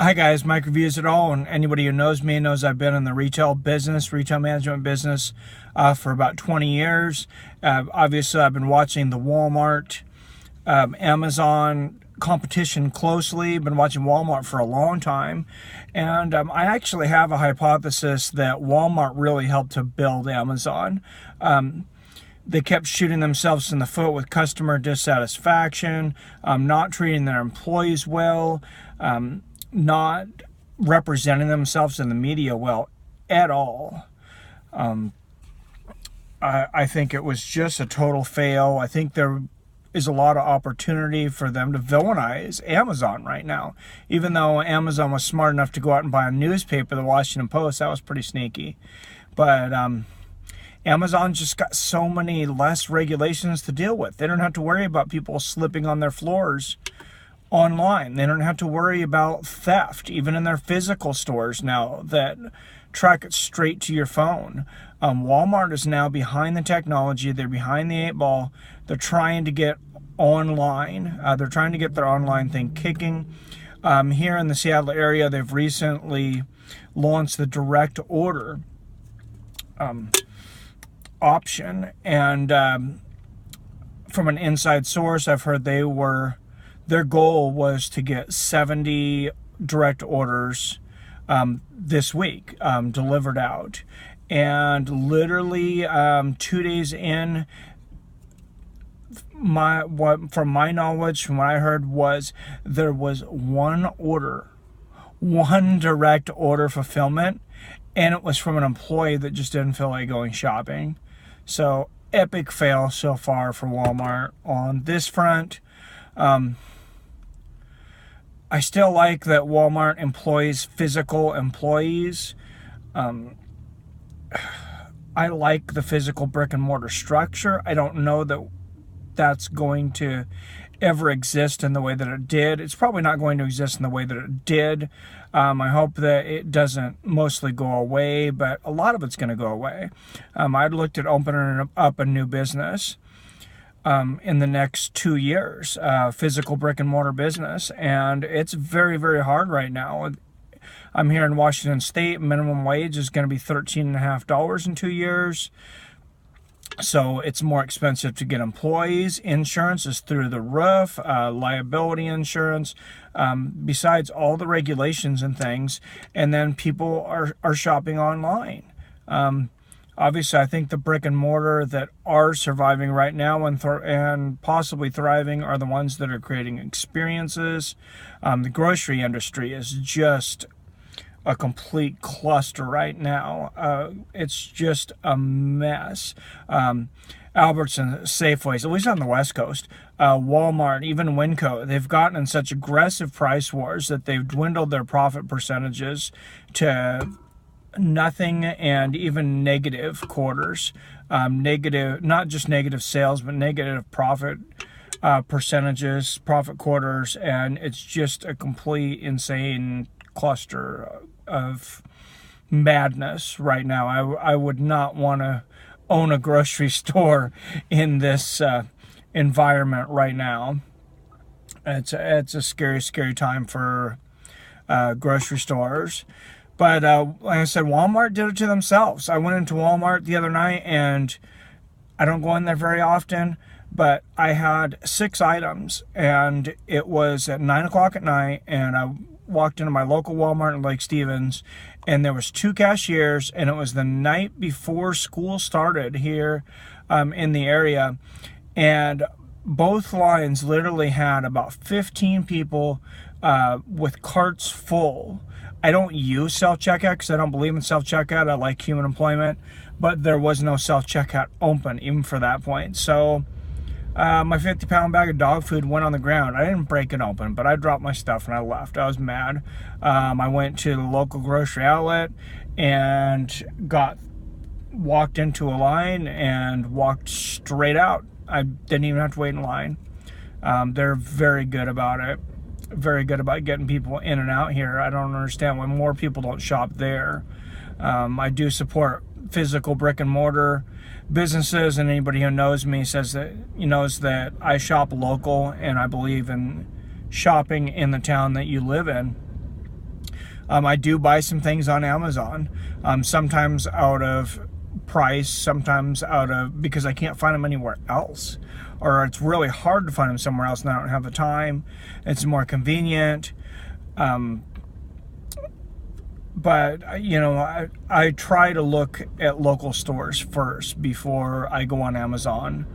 Hi guys, Mike Reviews It All, and anybody who knows me knows I've been in the retail management business for about 20 years. Obviously, I've been watching the Walmart, Amazon competition closely. Been watching Walmart for a long time, and I actually have a hypothesis that Walmart really helped to build Amazon. They kept shooting themselves in the foot with customer dissatisfaction, not treating their employees well, not representing themselves in the media well at all. I think it was just a total fail. I think there is a lot of opportunity for them to villainize Amazon right now. Even though Amazon was smart enough to go out and buy a newspaper, the Washington Post, that was pretty sneaky. But Amazon just got so many less regulations to deal with. They don't have to worry about people slipping on their floors online. They don't have to worry about theft, even in their physical stores now that track it straight to your phone. Walmart is now behind the technology. They're behind the 8 ball. They're trying to get online. They're trying to get their online thing kicking. Here in the Seattle area, they've recently launched the direct order option. And from an inside source, I've heard their goal was to get 70 direct orders this week delivered out. And literally 2 days in, from my knowledge, from what I heard, was there was one direct order fulfillment, and it was from an employee that just didn't feel like going shopping. So epic fail so far for Walmart on this front. I still like that Walmart employs physical employees. I like the physical brick and mortar structure. I don't know that that's going to ever exist in the way that it did. It's probably not going to exist in the way that it did. I hope that it doesn't mostly go away, but a lot of it's going to go away. I'd looked at opening up a new business in the next 2 years, physical brick and mortar business, and it's very, very hard right now. I'm here in Washington State. Minimum wage is going to be $13.50 in 2 years. So it's more expensive to get employees. Insurance is through the roof, liability insurance, besides all the regulations and things. And then people are shopping online. Obviously, I think the brick and mortar that are surviving right now and possibly thriving are the ones that are creating experiences. The grocery industry is just a complete cluster right now. It's just a mess. Albertsons, Safeways, at least on the West Coast, Walmart, even Winco, they've gotten in such aggressive price wars that they've dwindled their profit percentages to nothing and even negative quarters. Negative, not just negative sales, but negative profit percentages, profit quarters, and it's just a complete insane cluster of madness right now. I would not want to own a grocery store in this environment right now. It's a scary, scary time for grocery stores. But like I said, Walmart did it to themselves. I went into Walmart the other night, and I don't go in there very often, but I had 6 items, and it was at 9 o'clock at night, and I walked into my local Walmart in Lake Stevens, and there was 2 cashiers, and it was the night before school started here in the area, and both lines literally had about 15 people with carts full. I don't use self-checkout because I don't believe in self-checkout. I like human employment, but there was no self-checkout open even for that point. So my 50-pound bag of dog food went on the ground. I didn't break it open, but I dropped my stuff and I left. I was mad. I went to the local grocery outlet and walked into a line and walked straight out. I didn't even have to wait in line. They're very good about it. Very good about getting people in and out here. I don't understand why more people don't shop there. I do support physical brick and mortar businesses, and anybody who knows me knows that I shop local, and I believe in shopping in the town that you live in. I do buy some things on Amazon, sometimes out of price, sometimes out of because I can't find them anywhere else, or it's really hard to find them somewhere else and I don't have the time. It's more convenient. But you know, I try to look at local stores first before I go on Amazon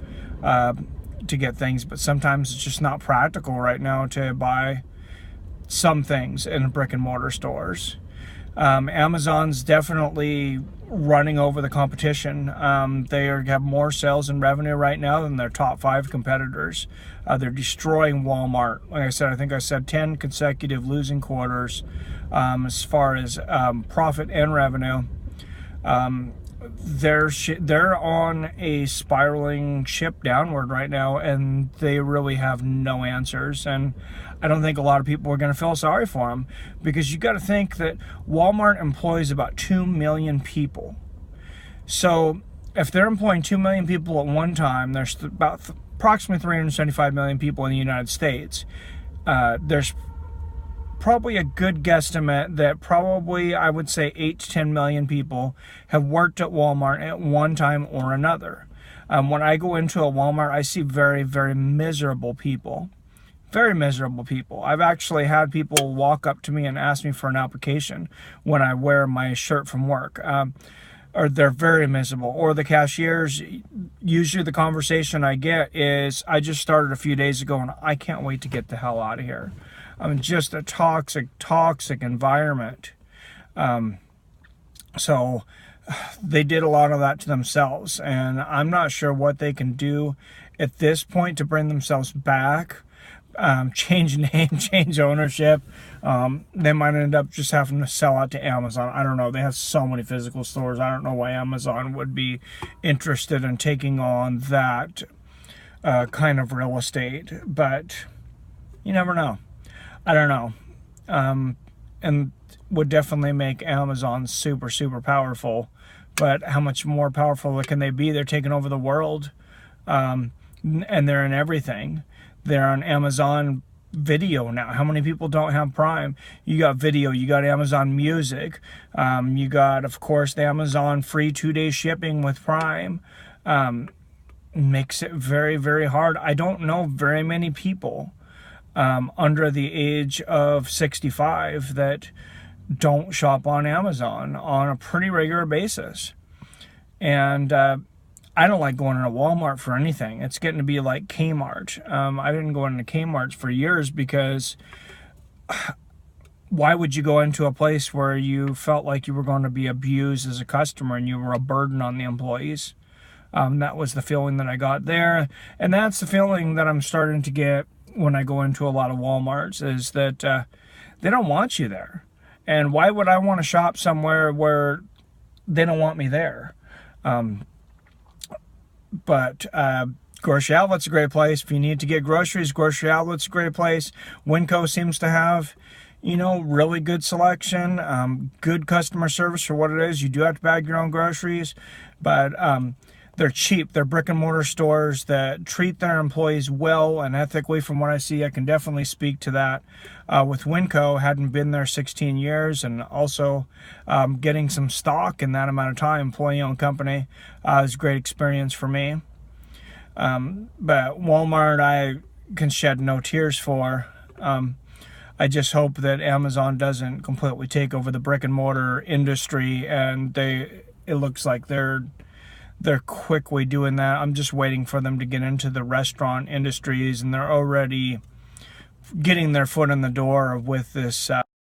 to get things, but sometimes it's just not practical right now to buy some things in brick and mortar stores. Amazon's definitely running over the competition. They have more sales and revenue right now than their top 5 competitors. They're destroying Walmart. Like I said, I think I said 10 consecutive losing quarters as far as profit and revenue. They're on a spiraling ship downward right now, and they really have no answers. And I don't think a lot of people are going to feel sorry for them, because you got to think that Walmart employs about 2 million people. So if they're employing 2 million people at one time, there's about approximately 375 million people in the United States. There's probably a good guesstimate that probably, I would say, 8 to 10 million people have worked at Walmart at one time or another. When I go into a Walmart, I see very, very miserable people. Very miserable people. I've actually had people walk up to me and ask me for an application when I wear my shirt from work. Or they're very miserable. Or the cashiers, usually the conversation I get is, I just started a few days ago and I can't wait to get the hell out of here. I mean, just a toxic environment. So they did a lot of that to themselves, and I'm not sure what they can do at this point to bring themselves back. Change name, change ownership. They might end up just having to sell out to Amazon. I don't know. They have so many physical stores. I don't know why Amazon would be interested in taking on that kind of real estate, but you never know. I don't know. And would definitely make Amazon super, super powerful. But how much more powerful can they be? They're taking over the world. And they're in everything. They're on Amazon Video now. How many people don't have Prime? You got Video. You got Amazon Music. You got, of course, the Amazon free 2-day shipping with Prime. Makes it very, very hard. I don't know very many people under the age of 65 that don't shop on Amazon on a pretty regular basis. And I don't like going into Walmart for anything. It's getting to be like Kmart. I didn't go into Kmart for years because why would you go into a place where you felt like you were going to be abused as a customer and you were a burden on the employees? That was the feeling that I got there. And that's the feeling that I'm starting to get when I go into a lot of Walmarts, is that they don't want you there. And why would I want to shop somewhere where they don't want me there? But Grocery Outlet's a great place. If you need to get groceries, Grocery Outlet's a great place. Winco seems to have, you know, really good selection, good customer service for what it is. You do have to bag your own groceries, but they're cheap. They're brick and mortar stores that treat their employees well and ethically. From what I see, I can definitely speak to that. With Winco, hadn't been there 16 years, and also getting some stock in that amount of time, employee-owned company, is a great experience for me. But Walmart, I can shed no tears for. I just hope that Amazon doesn't completely take over the brick and mortar industry, and it looks like they're quickly doing that. I'm just waiting for them to get into the restaurant industries, and they're already getting their foot in the door with this